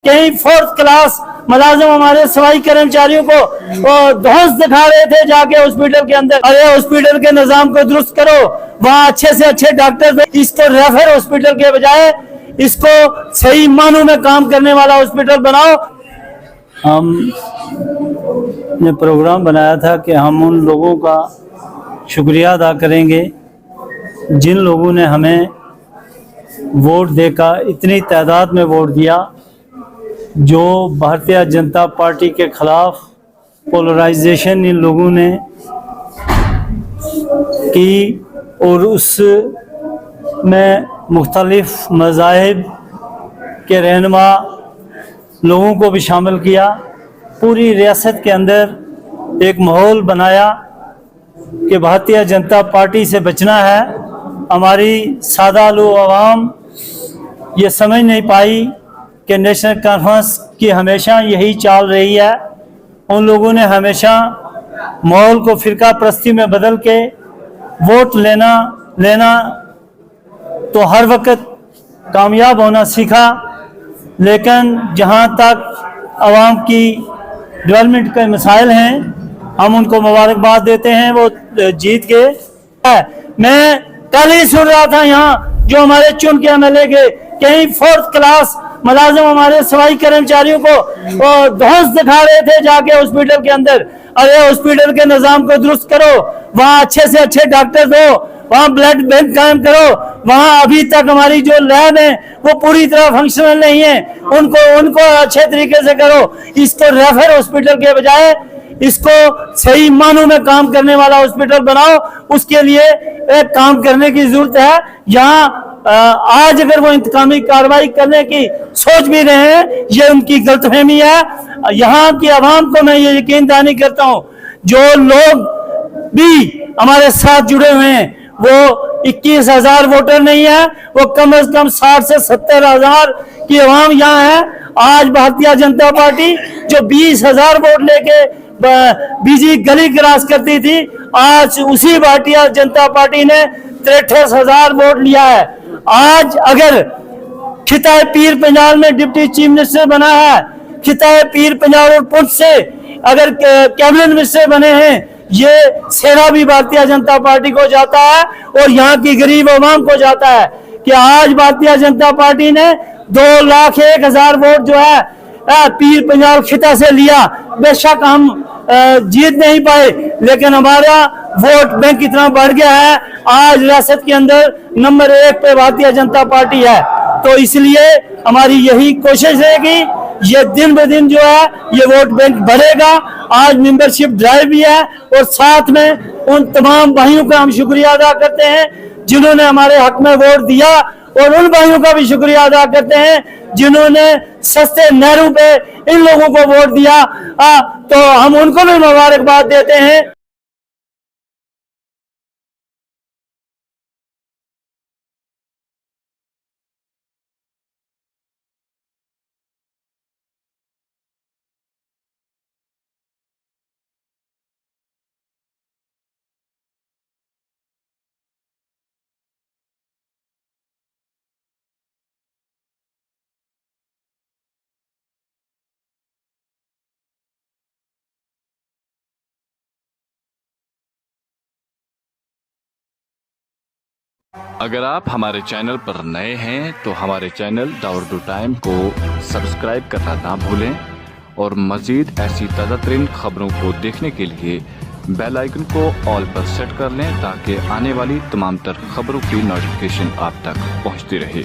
कई fourth class मुलाजिम हमारे सफाई कर्मचारियों को धौंस दिखा रहे थे जाके हॉस्पिटल के अंदर। अरे हॉस्पिटल के निजाम को दुरुस्त करो, वहाँ अच्छे से अच्छे डॉक्टर, इसको रेफर हॉस्पिटल के बजाय इसको सही मानों में काम करने वाला हॉस्पिटल बनाओ। हमने प्रोग्राम बनाया था कि हम उन लोगों का शुक्रिया अदा करेंगे जिन लोगों ने हमें वोट देकर इतनी तादाद में वोट दिया, जो भारतीय जनता पार्टी के खिलाफ पोलराइजेशन इन लोगों ने की और उसमें मुख्तलिफ मज़ाहिब के रहनुमा लोगों को भी शामिल किया। पूरी रियासत के अंदर एक माहौल बनाया कि भारतीय जनता पार्टी से बचना है। हमारी सादा आवाम ये समझ नहीं पाई कि नेशनल कॉन्फ्रेंस की हमेशा यही चाल रही है। उन लोगों ने हमेशा माहौल को फिरका परस्ती में बदल के वोट लेना तो हर वक्त कामयाब होना सीखा, लेकिन जहां तक आवाम की डेवलपमेंट के मसाइल हैं हम उनको मुबारकबाद देते हैं, वो जीत गए। मैं कल ही सुन रहा था यहाँ जो हमारे चुन के MLA के कई फोर्थ क्लास मुलाजिम हमारे सफाई कर्मचारियों को धौंस दिखा रहे थे जाके हॉस्पिटल के अंदर। अरे हॉस्पिटल के निजाम को दुरुस्त करो, वहाँ अच्छे से अच्छे डॉक्टर दो, वहाँ ब्लड बैंक कायम करो। वहाँ अभी तक हमारी जो लैब है वो पूरी तरह फंक्शनल नहीं है, उनको अच्छे तरीके से करो। इसको रेफर हॉस्पिटल के बजाय इसको सही मानों में काम करने वाला हॉस्पिटल बनाओ। उसके लिए एक काम करने की जरूरत है। यहाँ आज अगर वो इंतकामी कार्रवाई करने की सोच भी रहे हैं, ये उनकी गलतफहमी है। यहाँ की आवाम को मैं ये यकीन दहानी करता हूँ, जो लोग भी हमारे साथ जुड़े हुए हैं वो 21,000 वोटर नहीं है, वो कम से कम 60 से 70,000 की आवाम यहाँ है। आज भारतीय जनता पार्टी जो 20,000 वोट लेके बीजी गली क्रॉस करती थी, आज उसी भारतीय जनता पार्टी ने 63,000 वोट लिया है। आज अगर खिताब पीर पंजाल में डिप्टी चीफ मिनिस्टर बना है, खिताब पीर पंजाल और पुंछ से अगर कैबिनेट मिनिस्टर बने हैं, ये सेना भी भारतीय जनता पार्टी को जाता है और यहाँ की गरीब आवाम को जाता है कि आज भारतीय जनता पार्टी ने 2,01,000 वोट जो है पीर पंजाल खिता से लिया। बेशक हम जीत नहीं पाए, लेकिन हमारा वोट बैंक इतना बढ़ गया है, आज रियासत के अंदर नंबर 1 पे भारतीय जनता पार्टी है। तो इसलिए हमारी यही कोशिश रहेगी, ये दिन ब दिन जो है ये वोट बैंक बढ़ेगा। आज मेंबरशिप ड्राइव भी है और साथ में उन तमाम भाइयों का हम शुक्रिया अदा करते हैं जिन्होंने हमारे हक में वोट दिया, और उन भाइयों का भी शुक्रिया अदा करते हैं जिन्होंने सस्ते नहरू पे इन लोगों को वोट दिया। तो हम उनको भी मुबारकबाद देते हैं। अगर आप हमारे चैनल पर नए हैं तो हमारे चैनल दाऊद टाइम को सब्सक्राइब करना ना भूलें और मज़ीद ऐसी ताज़ा तरीन खबरों को देखने के लिए बेल आइकन को ऑल पर सेट कर लें ताकि आने वाली तमाम तर खबरों की नोटिफिकेशन आप तक पहुंचती रहे।